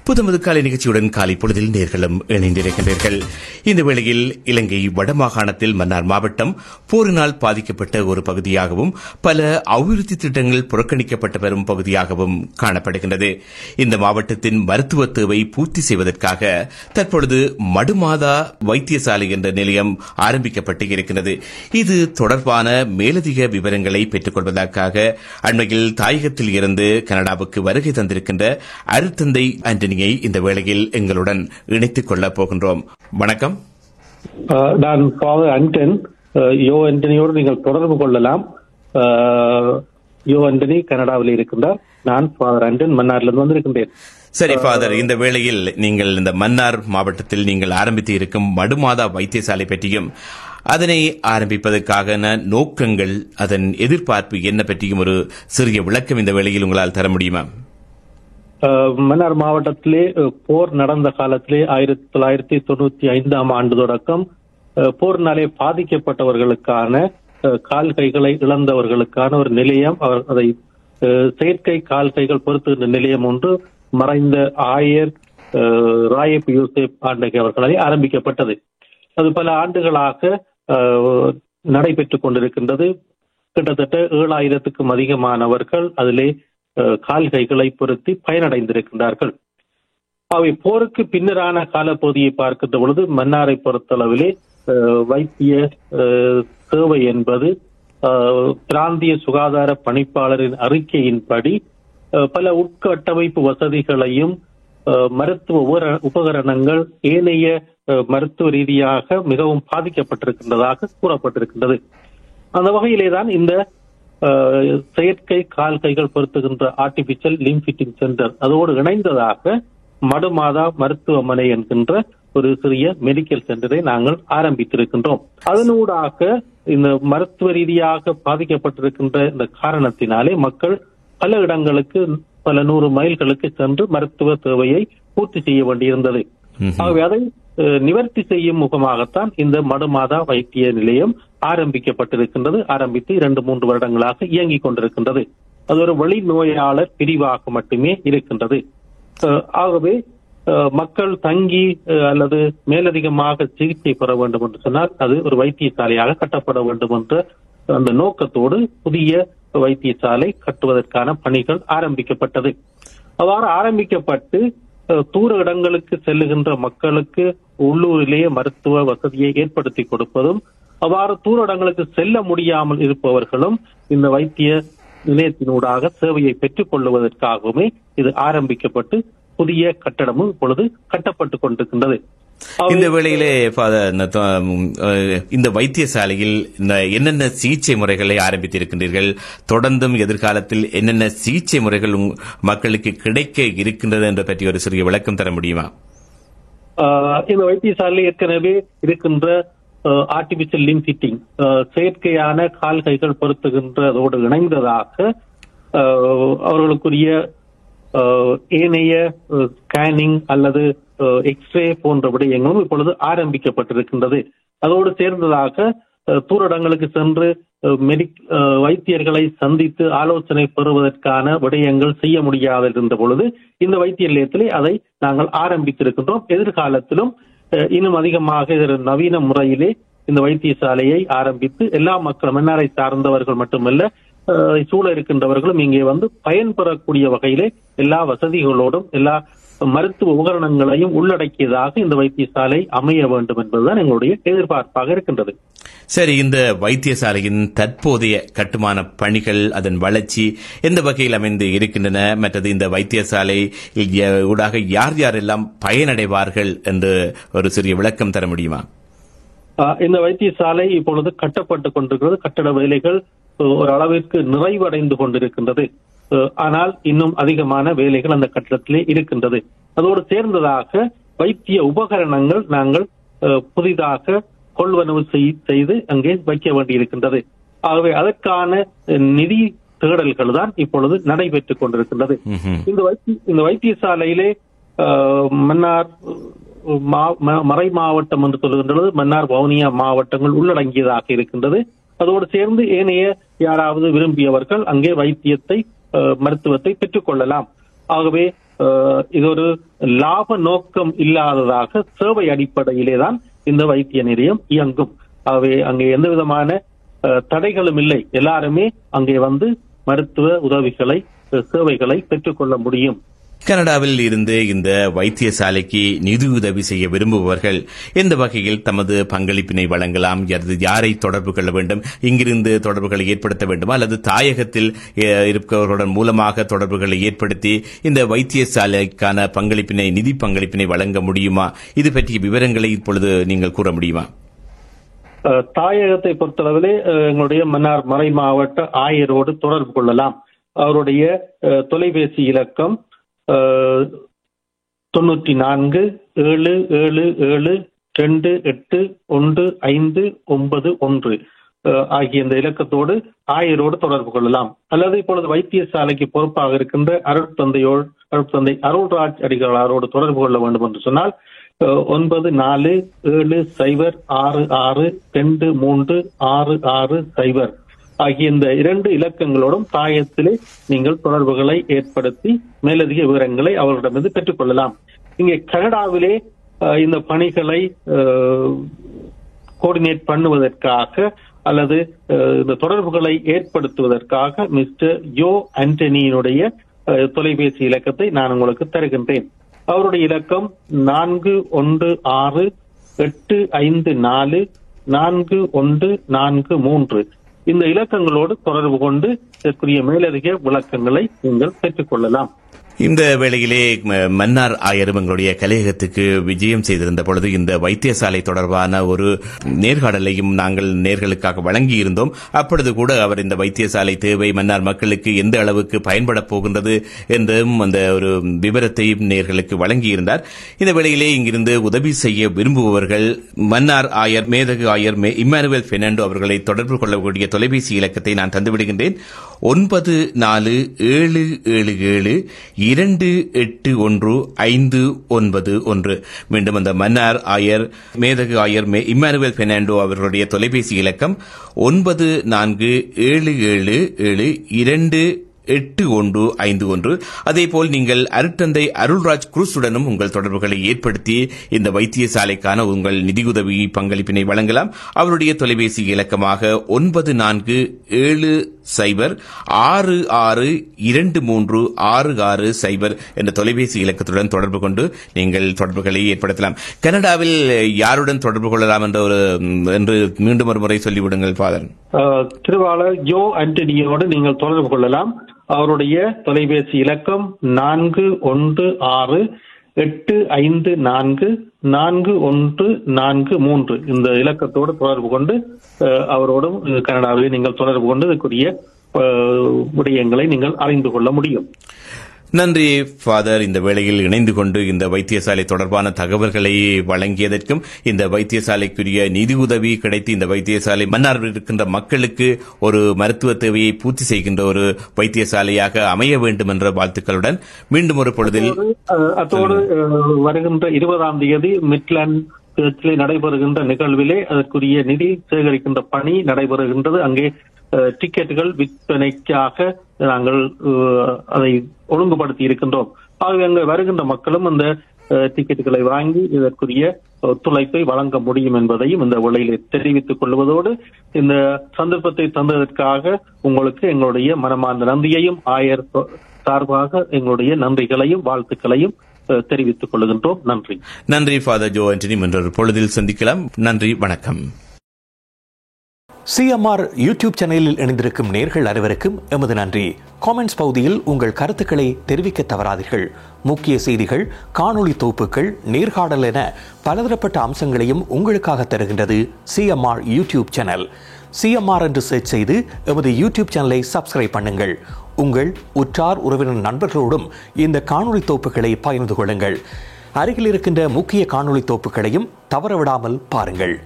புதுமது காலை நிகழ்ச்சியுடன் காலை பொழுதில் நேர்களும் இணைந்திருக்கின்றீர்கள். இந்த வேளையில் இலங்கை வடமாகாணத்தில் மன்னார் மாவட்டம் போரினால் பாதிக்கப்பட்ட ஒரு பகுதியாகவும் பல அபிவிருத்தி திட்டங்கள் புறக்கணிக்கப்பட்டு வரும் பகுதியாகவும் காணப்படுகின்றது. இந்த மாவட்டத்தின் மருத்துவ தேவை பூர்த்தி செய்வதற்காக தற்பொழுது மடுமாதா வைத்தியசாலை என்ற நிலையம் ஆரம்பிக்கப்பட்டு இருக்கிறது. இது தொடர்பான மேலதிக விவரங்களை பெற்றுக் கொள்வதற்காக அண்மையில் தாயகத்தில் இருந்து கனடாவுக்கு வருகை தந்திருக்கின்ற அருட்தந்தை ஆண்டனியை இந்த வேளையில் எங்களுடன் இணைத்துக் கொள்ளப் போகின்றோம். வணக்கம். நான் ஃபாதர் ஆண்டன். யோ ஆண்டனியோடு நீங்கள் தொடர்பு கொள்ளலாம். யோ ஆண்டனி கனடாவில் இருக்கின்றார். நான் ஃபாதர் ஆண்டன் மன்னாரிலிருந்து வந்திருக்கின்றேன். சரி ஃபாதர், இந்த வேளையில் நீங்கள் இந்த மன்னார் மாவட்டத்தில் நீங்கள் ஆரம்பித்து இருக்கும் மடுமாதா வைத்தியசாலை பற்றியும் அதனை ஆரம்பிப்பதற்கான நோக்கங்கள், அதன் எதிர்பார்ப்பு என்ன பற்றியும் ஒரு சிறிய விளக்கம் இந்த வேளையில் உங்களால் தர முடியுமா? மன்னார் மாவட்டத்திலே போர் நடந்த காலத்திலே 1995 ஆண்டு தொடக்கம் போர்னாலே பாதிக்கப்பட்டவர்களுக்கான கால் கைகளை இழந்தவர்களுக்கான ஒரு நிலையம், அதை செயற்கை கால் கைகள் பொருத்துகின்ற நிலையம் ஒன்று மறைந்த ஆயர் ராயப் யூசேப் ஆண்டகை அவர்களால் ஆரம்பிக்கப்பட்டது. அது பல ஆண்டுகளாக நடைபெற்றுக் கொண்டிருக்கின்றது. கிட்டத்தட்ட 7000க்கும் அதிகமானவர்கள் அதிலே கால் கைகளை பொருத்தி பயனடைந்திருக்கின்றார்கள். அவை போருக்கு பின்னரான காலப்பகுதியை பார்க்கின்ற பொழுது மன்னாரை பொறுத்தளவிலே வைத்திய சேவை என்பது பிராந்திய சுகாதார பணிப்பாளரின் அறிக்கையின்படி பல உட்கட்டமைப்பு வசதிகளையும் மருத்துவ உபகரணங்கள் ஏனைய மருத்துவ ரீதியாக மிகவும் பாதிக்கப்பட்டிருக்கின்றதாக கூறப்பட்டிருக்கின்றது. அந்த வகையிலேதான் இந்த செயற்கை கால் கைகள் பொருத்துகின்ற ஆர்டிபிஷியல் லிம் ஃபிட்டிங் சென்டர் அதோடு இணைந்ததாக மடுமாதா மருத்துவமனை என்கின்ற ஒரு சிறிய மெடிக்கல் சென்டரை நாங்கள் ஆரம்பித்திருக்கின்றோம். அதனூடாக இந்த மருத்துவ ரீதியாக பாதிக்கப்பட்டிருக்கின்ற இந்த காரணத்தினாலே மக்கள் பல இடங்களுக்கு பல 100 மைல்களுக்கு சென்று மருத்துவ தேவையை பூர்த்தி செய்ய வேண்டியிருந்தது. ஆகவே அதை நிவர்த்தி செய்யும் முகமாகத்தான் இந்த மடுமாதா வைத்திய நிலையம் ஆரம்பிக்கப்பட்டிருக்கின்றது. ஆரம்பித்து 2-3 வருடங்களாக இயங்கிக் கொண்டிருக்கின்றது. அது ஒரு வெளி நோயாளர் பிரிவாக மட்டுமே இருக்கின்றது. ஆகவே மக்கள் தங்கி அல்லது மேலதிகமாக சிகிச்சை பெற வேண்டும் என்று சொன்னால் அது ஒரு வைத்தியசாலையாக கட்டப்பட வேண்டும் என்ற அந்த நோக்கத்தோடு புதிய வைத்தியசாலை கட்டுவதற்கான பணிகள் ஆரம்பிக்கப்பட்டது. அவ்வாறு ஆரம்பிக்கப்பட்டு தூர இடங்களுக்கு செல்லுகின்ற மக்களுக்கு உள்ளூரிலேயே மருத்துவ வசதியை ஏற்படுத்தி கொடுப்பதும், அவ்வாறு தூர இடங்களுக்கு செல்ல முடியாமல் இருப்பவர்களும் இந்த வைத்திய நிலையத்தினூடாக சேவையை பெற்றுக் கொள்வதற்காகவுமே இது ஆரம்பிக்கப்பட்டு புதிய கட்டடமும் இப்பொழுது கட்டப்பட்டுக் கொண்டிருக்கின்றது. இந்த வேளையிலே இந்த வைத்தியசாலையில் என்னென்ன சிகிச்சை முறைகளை ஆரம்பித்திருக்கின்றீர்கள்? தொடர்ந்தும் எதிர்காலத்தில் என்னென்ன சிகிச்சை முறைகள் மக்களுக்கு கிடைக்க இருக்கின்றது என்ற பற்றி ஒரு சிறிய விளக்கம் தர முடியுமா? இந்த வைத்தியசாலையில் ஏற்கனவே இருக்கின்ற ஆர்டிபிஷியல் லிம் ஃபிட்டிங் செயற்கையான கால் கைகள் பொருத்துகின்றதோடு இணைந்ததாக அவர்களுக்குரிய ஏனைய ஸ்கேனிங் அல்லது எக்ஸ்ரே போன்ற விடயங்களும் இப்பொழுது ஆரம்பிக்கப்பட்டிருக்கின்றது. அதோடு சேர்ந்ததாக தூரடங்களுக்கு சென்று வைத்தியர்களை சந்தித்து ஆலோசனை பெறுவதற்கான விடயங்கள் செய்ய முடியாதிருந்த பொழுது இந்த வைத்திய நிலையத்திலே அதை நாங்கள் ஆரம்பித்திருக்கின்றோம். எதிர்காலத்திலும் இன்னும் அதிகமாக நவீன முறையிலே இந்த வைத்தியசாலையை ஆரம்பித்து எல்லா மக்களும் மன்னாரை சார்ந்தவர்கள் மட்டுமல்ல சூழ இருக்கின்றவர்களும் இங்கே வந்து பயன்பெறக்கூடிய வகையிலே எல்லா வசதிகளோடும் எல்லா மருத்துவ உபகரணங்களையும் உள்ளடக்கியதாக இந்த வைத்தியசாலை அமைய வேண்டும் என்பதுதான் எங்களுடைய எதிர்பார்ப்பாக இருக்கின்றது. சரி, இந்த வைத்தியசாலையின் தற்போதைய கட்டுமான பணிகள், அதன் வளர்ச்சி எந்த வகையில் அமைந்து இருக்கின்றன? மற்றது இந்த வைத்தியசாலை ஊடாக யார் யாரெல்லாம் பயனடைவார்கள் என்று ஒரு சிறிய விளக்கம் தர முடியுமா? இந்த வைத்தியசாலை இப்பொழுது கட்டப்பட்டுக் கொண்டிருக்கிறது. கட்டட வேலைகள் ஒரு அளவிற்கு நிறைவடைந்து கொண்டிருக்கின்றது. ஆனால் இன்னும் அதிகமான வேலைகள் அந்த கட்டடத்திலே இருக்கின்றது. அதோடு சேர்ந்ததாக வைத்திய உபகரணங்கள் நாங்கள் புதிதாக கொள்வனவு செய்து அங்கே வைக்க வேண்டியிருக்கின்றது. ஆகவே அதற்கான நிதி தேடல்கள் தான் இப்பொழுது நடைபெற்றுக் கொண்டிருக்கின்றது. இந்த வைத்தியசாலையிலே மன்னார் மறை மாவட்டம் என்று சொல்லுகின்றது மன்னார் வவுனியா மாவட்டங்கள் உள்ளடங்கியதாக இருக்கின்றது. அதோடு சேர்ந்து ஏனைய யாராவது விரும்பியவர்கள் அங்கே வைத்தியத்தை மருத்துவத்தை பெற்றுக் கொள்ளலாம். ஆகவே இது ஒரு லாப நோக்கம் இல்லாததாக சேவை அடிப்படையிலே தான் இந்த வைத்திய நிலையம் இயங்கும். ஆகவே அங்கே எந்த விதமான தடைகளும் இல்லை. எல்லாருமே அங்கே வந்து மருத்துவ உதவிகளை சேவைகளை பெற்றுக்கொள்ள முடியும். கனடாவில் இருந்து இந்த வைத்தியசாலைக்கு நிதியுதவி செய்ய விரும்புபவர்கள் எந்த வகையில் தமது பங்களிப்பினை வழங்கலாம், யாரை தொடர்பு கொள்ள வேண்டும், இங்கிருந்து தொடர்புகளை ஏற்படுத்த வேண்டுமா அல்லது தாயகத்தில் இருப்பவர்களுடன் மூலமாக தொடர்புகளை ஏற்படுத்தி இந்த வைத்தியசாலைக்கான பங்களிப்பினை நிதி பங்களிப்பினை வழங்க முடியுமா? இது பற்றிய விவரங்களை இப்பொழுது நீங்கள் கூற முடியுமா? தாயகத்தை பொறுத்தளவிலே எங்களுடைய மன்னார் மறை மாவட்ட ஆயரோடு தொடர்பு கொள்ளலாம். அவருடைய தொலைபேசி இலக்கம் 94-777-281591 ஆகிய இந்த இலக்கத்தோடு ஆயரோடு தொடர்பு கொள்ளலாம். அல்லது இப்பொழுது வைத்தியசாலைக்கு பொறுப்பாக இருக்கின்ற அருட்தந்தை அருள்ராஜ் அடிகளாரோடு தொடர்பு கொள்ள வேண்டும் என்று சொன்னால் 94-766-236660 ஆகிய இந்த 2 இலக்கங்களோடும் தாயத்திலே நீங்கள் தொடர்புகளை ஏற்படுத்தி மேலதிக விவரங்களை அவர்களிடமிருந்து பெற்றுக் கொள்ளலாம். இங்கே கனடாவிலே இந்த பணிகளை கோஆர்டினேட் பண்ணுவதற்காக அல்லது இந்த தொடர்புகளை ஏற்படுத்துவதற்காக மிஸ்டர் ஜோ ஆண்டனியினுடைய தொலைபேசி இலக்கத்தை நான் உங்களுக்கு தருகின்றேன். அவருடைய இலக்கம் 4168544143. இந்த இலக்கங்களோடு தொடர்பு கொண்டு இதற்குரிய மேலதிக விளக்கங்களை நீங்கள் பெற்றுக் கொள்ளலாம். இந்த வேளையிலே மன்னார் ஆயரும் எங்களுடைய கலையகத்துக்கு விஜயம் செய்திருந்த பொழுது இந்த வைத்தியசாலை தொடர்பான ஒரு நேர்காணலையும் நாங்கள் நேர்களுக்காக வழங்கியிருந்தோம். அப்பொழுது கூட அவர் இந்த வைத்தியசாலை தேவை மன்னார் மக்களுக்கு எந்த அளவுக்கு பயன்பட போகின்றது என்றும் அந்த ஒரு விவரத்தையும் நேர்களுக்கு வழங்கியிருந்தார். இந்த வேளையிலே இங்கிருந்து உதவி செய்ய விரும்புபவர்கள் மன்னார் ஆயர் மேதகு ஆயர் இம்மானுவேல் பெர்னாண்டோ அவர்களை தொடர்பு கொள்ளக்கூடிய தொலைபேசி இலக்கத்தை நான் தந்துவிடுகின்றேன். 94-777-281591. மீண்டும் அந்த மன்னார் ஆயர் மேதகு ஆயர் இம்மானுவேல் பெர்னாண்டோ அவர்களுடைய தொலைபேசி இலக்கம் 94-777-281591. அதேபோல் நீங்கள் அருட்தந்தை அருள்ராஜ் குரூஸுடனும் உங்கள் தொடர்புகளை ஏற்படுத்தி இந்த வைத்தியசாலைக்கான உங்கள் நிதியுதவி பங்களிப்பினை வழங்கலாம். அவருடைய தொலைபேசி இலக்கமாக 94-766-236660 என்ற தொலைபேசி இலக்கத்துடன் தொடர்பு கொண்டு நீங்கள் தொடர்புகளை ஏற்படுத்தலாம். கனடாவில் யாருடன் தொடர்பு கொள்ளலாம் என்று மீண்டும் ஒரு முறை சொல்லிவிடுங்கள் ஃபாதர். திருவாளர் ஜோ ஆண்டனியோடு நீங்கள் தொடர்பு கொள்ளலாம். அவருடைய தொலைபேசி இலக்கம் 416-854-4143. இந்த இலக்கத்தோடு தொடர்பு கொண்டு அவரோடும் கனடாவில் நீங்கள் தொடர்பு கொண்டு இதற்குரிய விடயங்களை நீங்கள் அறிந்து கொள்ள முடியும். நன்றி ஃபாதர். இந்த வேளையில் இணைந்து கொண்டு இந்த வைத்தியசாலை தொடர்பான தகவல்களை வழங்கியதற்கும் இந்த வைத்தியசாலைக்குரிய நிதியுதவி கிடைத்து இந்த வைத்தியசாலை மன்னாரில் இருக்கின்ற மக்களுக்கு ஒரு மருத்துவ தேவையை பூர்த்தி செய்கின்ற ஒரு வைத்தியசாலையாக அமைய வேண்டும் என்ற வாழ்த்துக்களுடன் மீண்டும் ஒரு பொழுதில் அதோடு வருகின்ற 20ஆம் தேதி மிட்லாண்ட் நடைபெறுகின்ற நிகழ்விலே அதற்குரிய நிதி சேகரிக்கின்ற பணி நடைபெறுகின்றது. அங்கே டிக்கெட்டுகள் விற்பனைக்காக நாங்கள் அதை ஒழுங்குபடுத்தி இருக்கின்றோம். ஆகவே அங்கு வருகின்ற மக்களும் அந்த டிக்கெட்டுகளை வாங்கி இதற்குரிய ஒத்துழைப்பை வழங்க முடியும் என்பதையும் இந்த வேளையிலே தெரிவித்துக் கொள்வதோடு இந்த சந்தர்ப்பத்தை தந்ததற்காக உங்களுக்கு எங்களுடைய மனமார்ந்த நன்றியையும் ஆயர் சார்பாக எங்களுடைய நன்றிகளையும் வாழ்த்துக்களையும் தெரிவித்துக் கொள்கின்றோம். நன்றி. நன்றி ஃபாதர் ஜோ ஆண்டனி. மற்றொரு பொழுதில் சந்திக்கலாம். நன்றி, வணக்கம். CMR யூடியூப் சேனலில் இணைந்திருக்கும் நேர்கள் அனைவருக்கும் எமது நன்றி. காமெண்ட்ஸ் பகுதியில் உங்கள் கருத்துக்களை தெரிவிக்க தவறாதீர்கள். முக்கிய செய்திகள், காணொளி தொகுப்புகள், நேர்காணல் என பலதரப்பட்ட அம்சங்களையும் உங்களுக்காக தருகின்றது CMR யூடியூப் சேனல். CMR என்று சர்ச் செய்து எமது யூடியூப் சேனலை சப்ஸ்கிரைப் பண்ணுங்கள். உங்கள் உற்றார் உறவினர் நண்பர்களோடும் இந்த காணொளி தொகுப்புகளை பகிர்ந்து கொள்ளுங்கள். அருகில் இருக்கின்ற முக்கிய காணொளி தொகுப்புகளையும் தவறவிடாமல் பாருங்கள்.